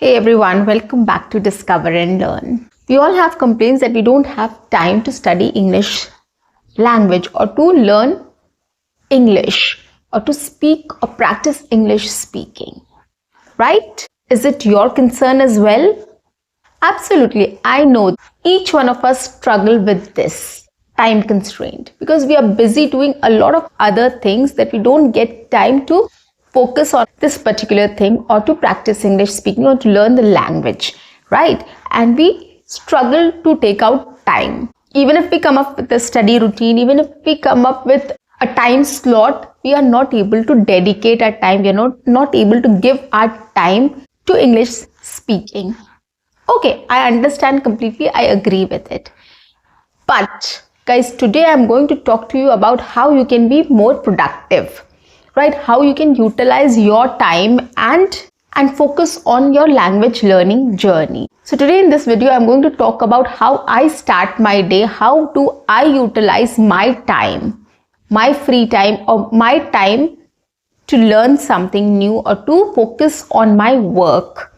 Hey everyone, welcome back to Discover and Learn. We all have complaints that we don't have time to study English language or to learn English or to speak or practice English speaking, right? Is it your concern as well? Absolutely. I know each one of us struggle with this time constraint because we are busy doing a lot of other things that we don't get time to focus on this particular thing or to practice English speaking or to learn the language, right? And we struggle to take out time. Even if we come up with a study routine, even if we come up with a time slot, we are not able to dedicate our time. We are not able to give our time to English speaking. Okay, I understand completely. I agree with it. But guys, today I'm going to talk to you about how you can be more productive, right? How you can utilize your time and focus on your language learning journey. So today in this video, I'm going to talk about how I start my day. How do I utilize my time, my free time or my time to learn something new or to focus on my work.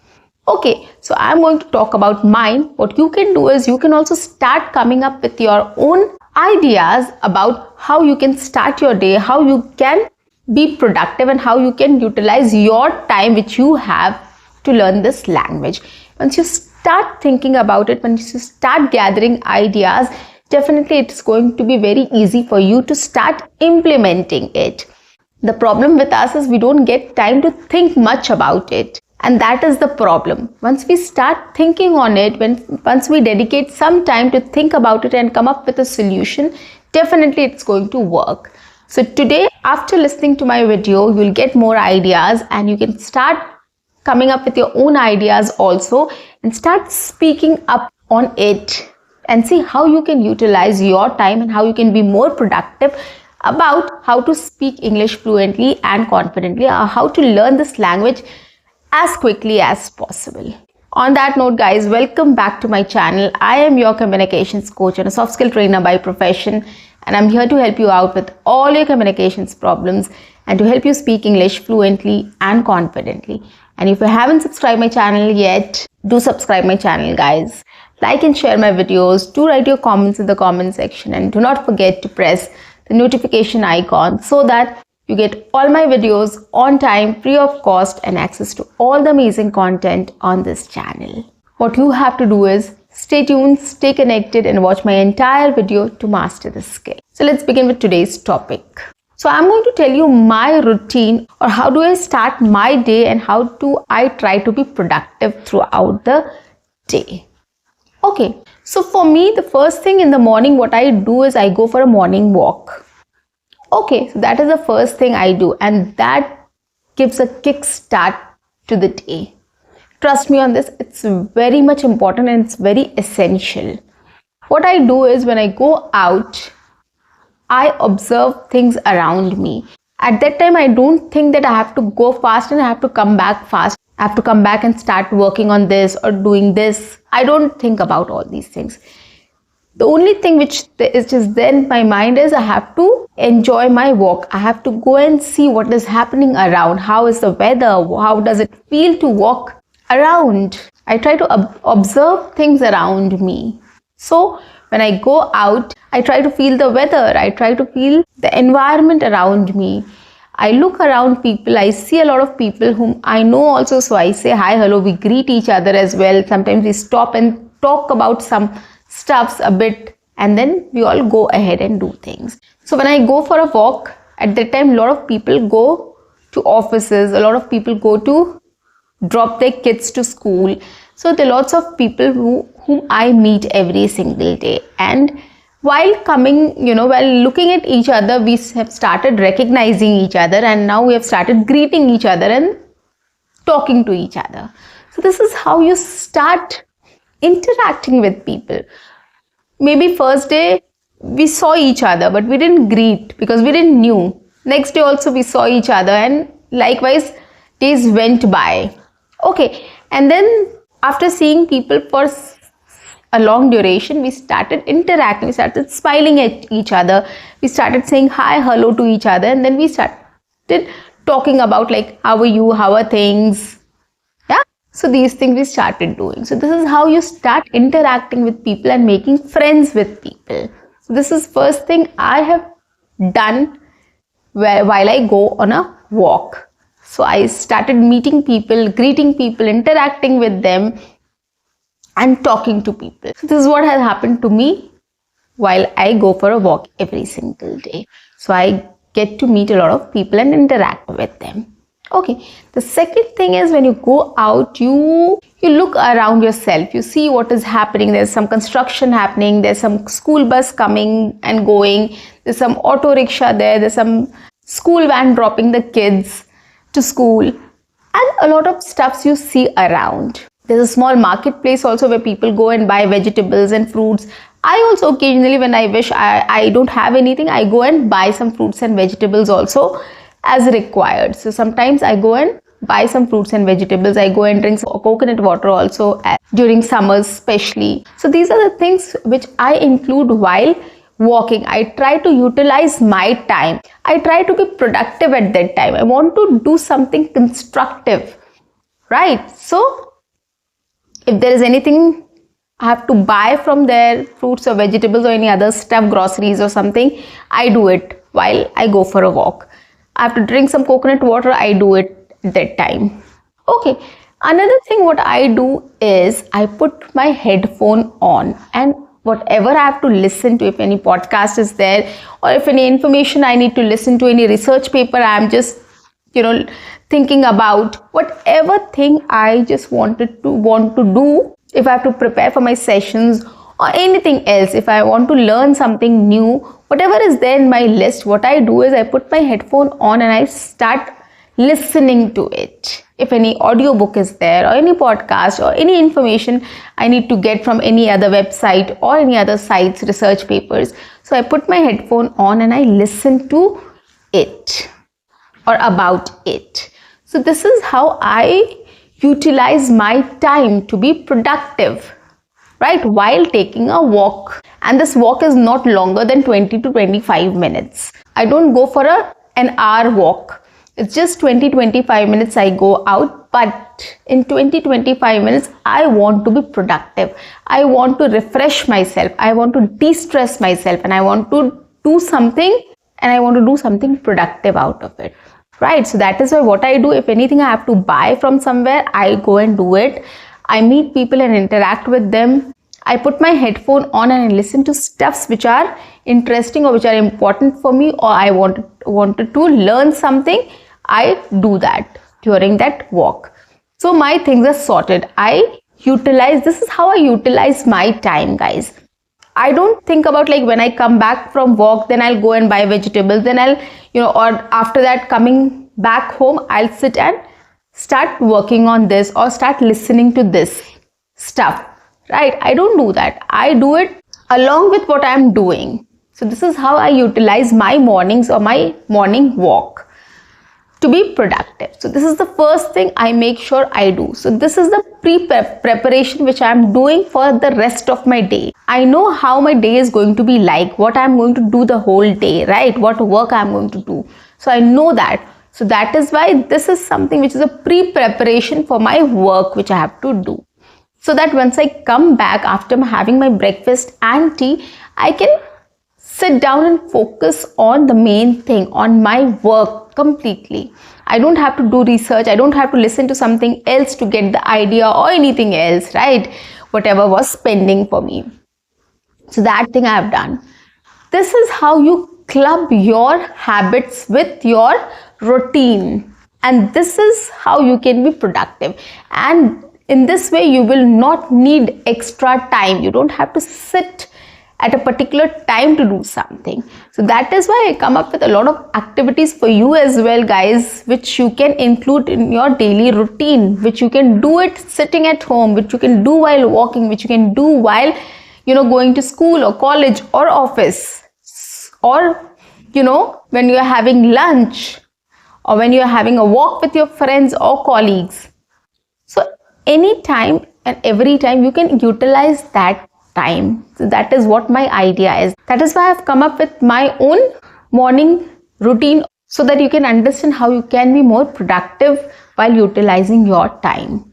Okay, so I'm going to talk about mine. What you can do is you can also start coming up with your own ideas about how you can start your day, how you can be productive and how you can utilize your time which you have to learn this language. Once you start thinking about it, once you start gathering ideas, definitely it's going to be very easy for you to start implementing it. The problem with us is we don't get time to think much about it. And that is the problem. Once we start thinking on it, once we dedicate some time to think about it and come up with a solution, definitely it's going to work. So today, after listening to my video, you'll get more ideas and you can start coming up with your own ideas also and start speaking up on it and see how you can utilize your time and how you can be more productive about how to speak English fluently and confidently, or how to learn this language as quickly as possible. On that note, guys, welcome back to my channel. I am your communications coach and a soft skill trainer by profession, and I'm here to help you out with all your communications problems and to help you speak English fluently and confidently. And if you haven't subscribed my channel yet, do subscribe my channel, guys. Like and share my videos. Do write your comments in the comment section and do not forget to press the notification icon so that you get all my videos on time, free of cost, and access to all the amazing content on this channel. What you have to do is stay tuned, stay connected, and watch my entire video to master this skill. So let's begin with today's topic. So I'm going to tell you my routine, or how do I start my day and how do I try to be productive throughout the day. Okay, so for me, the first thing in the morning, what I do is I go for a morning walk. Okay, so that is the first thing I do, and that gives a kick start to the day. Trust me on this, it's very much important and it's very essential. What I do is when I go out, I observe things around me. At that time, I don't think that I have to go fast and I have to come back fast. I have to come back and start working on this or doing this. I don't think about all these things. The only thing which is just then in my mind is I have to enjoy my walk. I have to go and see what is happening around. How is the weather? How does it feel to walk around? I try to observe things around me. So when I go out, I try to feel the weather. I try to feel the environment around me. I look around people. I see a lot of people whom I know also. So I say hi, hello. We greet each other as well. Sometimes we stop and talk about some stuffs a bit, and then we all go ahead and do things. So when I go for a walk, at that time a lot of people go to offices, a lot of people go to drop their kids to school. So there are lots of people whom I meet every single day, and while coming, while looking at each other, we have started recognizing each other, and now we have started greeting each other and talking to each other. So this is how you start interacting with people. Maybe first day we saw each other, but we didn't greet because we didn't knew. Next day also we saw each other, and likewise days went by. Okay, and then after seeing people for a long duration, we started interacting, we started smiling at each other, we started saying hi, hello to each other, and then we started talking about like, how are you, how are things, yeah, So these things we started doing. So this is how you start interacting with people and making friends with people. So this is first thing I have done while I go on a walk. So I started meeting people, greeting people, interacting with them and talking to people. So this is what has happened to me while I go for a walk every single day. So I get to meet a lot of people and interact with them. Okay, the second thing is when you go out, you look around yourself, you see what is happening. There's some construction happening, there's some school bus coming and going, there's some auto rickshaw there, there's some school van dropping the kids to school, and a lot of stuffs you see around. There's a small marketplace also where people go and buy vegetables and fruits. I also occasionally, when I wish I don't have anything, I go and buy some fruits and vegetables also as required. So sometimes I go and buy some fruits and vegetables. I go and drink some coconut water also during summers especially. So these are the things which I include while walking. I try to utilize my time. I try to be productive at that time. I want to do something constructive, right? So if there is anything I have to buy from there, fruits or vegetables or any other stuff, groceries or something, I do it while I go for a walk. I have to drink some coconut water, I do it at that time. Okay, another thing what I do is I put my headphone on, and whatever I have to listen to, if any podcast is there or if any information I need to listen to, any research paper I'm just thinking about, whatever thing I just want to do, if I have to prepare for my sessions or anything else, if I want to learn something new, whatever is there in my list, what I do is I put my headphone on and I start listening to it. If any audiobook is there or any podcast or any information I need to get from any other website or any other sites, research papers, so I put my headphone on and I listen to it or about it. So this is how I utilize my time to be productive, right, while taking a walk. And this walk is not longer than 20 to 25 minutes. I don't go for an hour walk. It's just 20-25 minutes I go out, but in 20-25 minutes I want to be productive. I want to refresh myself. I want to de-stress myself, and I want to do something, and I want to do something productive out of it. Right, so that is why what I do, if anything I have to buy from somewhere, I go and do it. I meet people and interact with them. I put my headphone on and I listen to stuffs which are interesting or which are important for me, or I wanted to learn something. I do that during that walk. So my things are sorted. This is how I utilize my time, guys. I don't think about like when I come back from walk, then I'll go and buy vegetables, then I'll, or after that coming back home, I'll sit and start working on this or start listening to this stuff, right? I don't do that. I do it along with what I'm doing. So this is how I utilize my mornings or my morning walk to be productive. So this is the first thing I make sure I do. So this is the preparation which I'm doing for the rest of my day. I know how my day is going to be like, what I'm going to do the whole day, right? What work I'm going to do. So I know that. So that is why this is something which is a pre-preparation for my work which I have to do. So that once I come back after having my breakfast and tea, I can sit down and focus on the main thing, on my work completely. I don't have to do research. I don't have to listen to something else to get the idea or anything else, right? Whatever was pending for me. So that thing I have done. This is how you club your habits with your routine. And this is how you can be productive. And in this way, you will not need extra time. You don't have to sit at a particular time to do something. So that is why I come up with a lot of activities for you as well, guys, which you can include in your daily routine, which you can do it sitting at home, which you can do while walking, which you can do while, going to school or college or office, or, when you are having lunch or when you are having a walk with your friends or colleagues. So anytime and every time you can utilize that time. So that is what my idea is. That is why I've come up with my own morning routine, so that you can understand how you can be more productive while utilizing your time.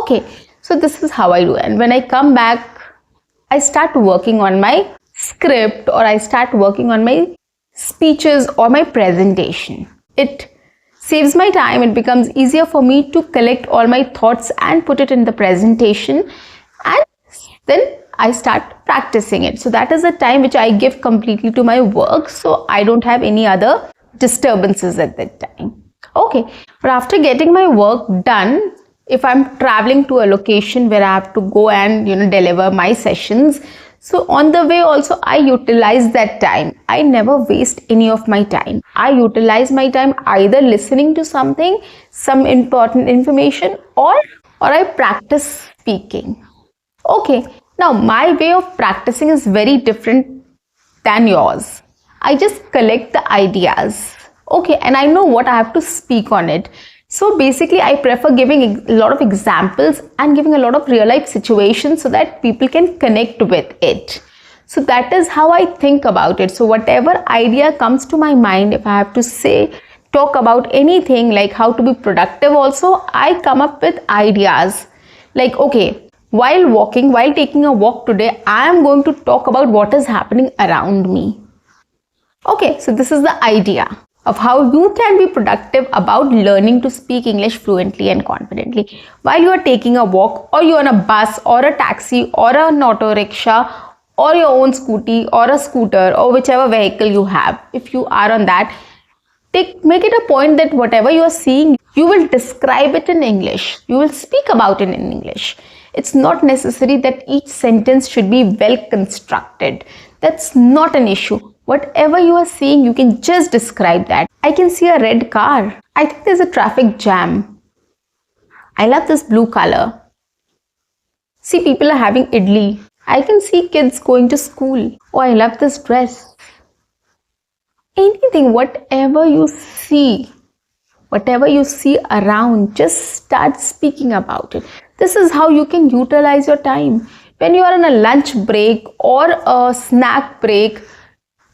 Okay, so this is how I do. And when I come back, I start working on my script, or I start working on my speeches or my presentation. It saves my time. It becomes easier for me to collect all my thoughts and put it in the presentation, and then I start practicing it. So that is the time which I give completely to my work, so I don't have any other disturbances at that time. Okay, but after getting my work done, if I'm traveling to a location where I have to go and deliver my sessions, so on the way also I utilize that time. I never waste any of my time. I utilize my time either listening to something, some important information, or I practice speaking. Okay, now my way of practicing is very different than yours. I just collect the ideas. Okay, and I know what I have to speak on it. So basically, I prefer giving a lot of examples and giving a lot of real life situations so that people can connect with it. So that is how I think about it. So whatever idea comes to my mind, if I have to talk about anything like how to be productive also, I come up with ideas. Like, okay, while taking a walk today, I am going to talk about what is happening around me. Okay, so this is the idea of how you can be productive about learning to speak English fluently and confidently while you are taking a walk, or you're on a bus or a taxi or an auto rickshaw or your own scooty or a scooter or whichever vehicle you have. If you are on that, make it a point that whatever you are seeing, you will describe it in English. You will speak about it in English. It's not necessary that each sentence should be well constructed. That's not an issue. Whatever you are seeing, you can just describe that. I can see a red car. I think there's a traffic jam. I love this blue color. See, people are having idli. I can see kids going to school. Oh, I love this dress. Anything, whatever you see around, just start speaking about it. This is how you can utilize your time. When you are on a lunch break or a snack break,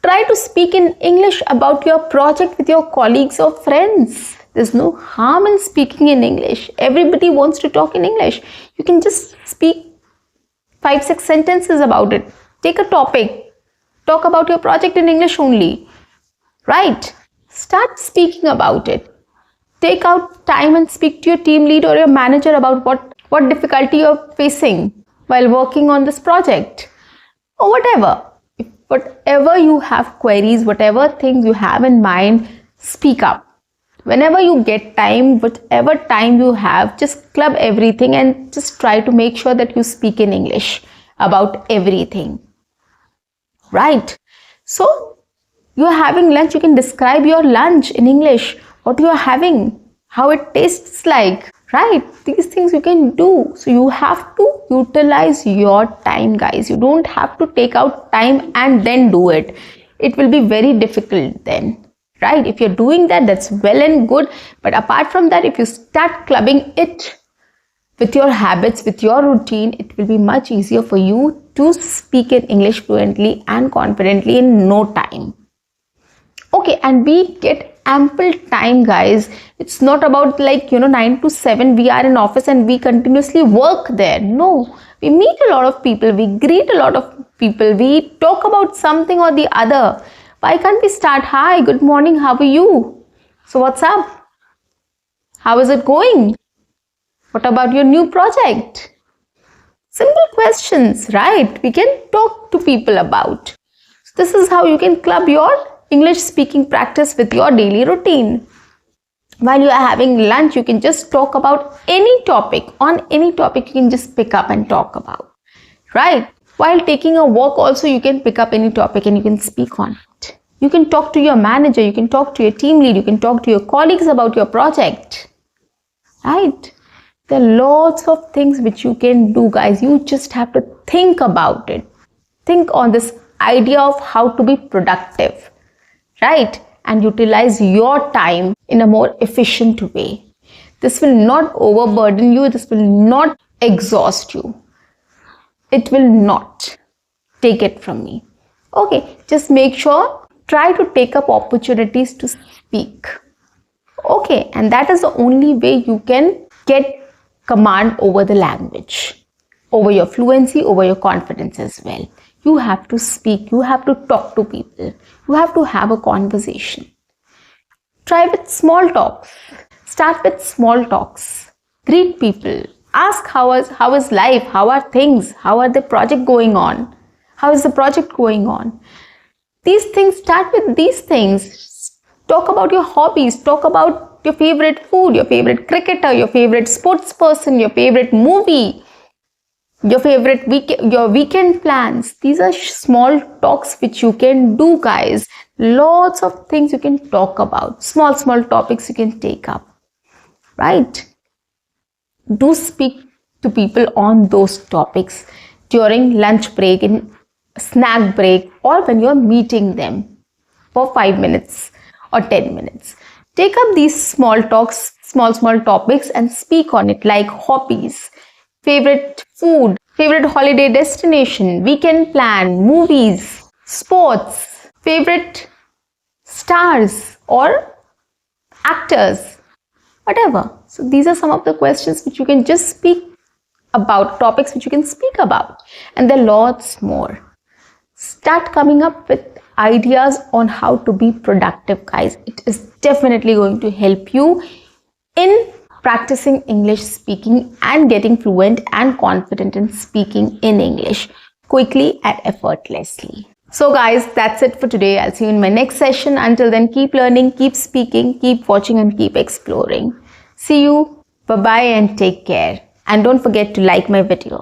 try to speak in English about your project with your colleagues or friends. There's no harm in speaking in English. Everybody wants to talk in English. You can just speak 5-6 sentences about it. Take a topic. Talk about your project in English only. Right? Start speaking about it. Take out time and speak to your team lead or your manager about what difficulty you're facing while working on this project. Or whatever you have queries, whatever things you have in mind, speak up. Whenever you get time, whatever time you have, just club everything and just try to make sure that you speak in English about everything. Right? So, you are having lunch, you can describe your lunch in English, what you are having, how it tastes like. Right? These things you can do. So you have to utilize your time, guys. You don't have to take out time and then do it. It will be very difficult then. Right? If you're doing that, that's well and good. But apart from that, if you start clubbing it with your habits, with your routine, it will be much easier for you to speak in English fluently and confidently in no time. Okay, and we get ample time, guys. It's not about 9 to 7 we are in office and we continuously work there. No, we meet a lot of people, we greet a lot of people, we talk about something or the other. Why can't we start, hi, good morning, how are you? So what's up? How is it going? What about your new project? Simple questions, right? We can talk to people about. So this is how you can club your English speaking practice with your daily routine. While you are having lunch, you can just talk about any topic. On any topic, you can just pick up and talk about. Right? While taking a walk also, you can pick up any topic and you can speak on it. You can talk to your manager, you can talk to your team lead, you can talk to your colleagues about your project. Right? There are lots of things which you can do, guys. You just have to think about it. Think on this idea of how to be productive. Right? And utilize your time in a more efficient way. This will not overburden you. This will not exhaust you. It will not. Take it from me. Okay, just make sure, try to take up opportunities to speak. Okay, and that is the only way you can get command over the language, over your fluency, over your confidence as well. You have to speak, you have to talk to people, you have to have a conversation. Try with small talks. Start with small talks. Greet people. Ask how is life, how are things, how are the project going on, how is the project going on. These things, start with these things. Talk about your hobbies, talk about your favorite food, your favorite cricketer, your favorite sports person, your favorite movie, your favorite your weekend plans. These are small talks which you can do, guys. Lots of things you can talk about. Small topics you can take up, right? Do speak to people on those topics during lunch break, in snack break, or when you're meeting them for 5 minutes or 10 minutes. Take up these small talks, small topics, and speak on it, like hobbies, favorite food, favorite holiday destination, weekend plan, movies, sports, favorite stars or actors, whatever. So these are some of the questions which you can just speak about, topics which you can speak about, and there are lots more. Start coming up with ideas on how to be productive, guys. It is definitely going to help you in practicing English speaking and getting fluent and confident in speaking in English quickly and effortlessly. So guys, that's it for today. I'll see you in my next session. Until then, keep learning, keep speaking, keep watching, and keep exploring. See you. Bye-bye and take care. And don't forget to like my video.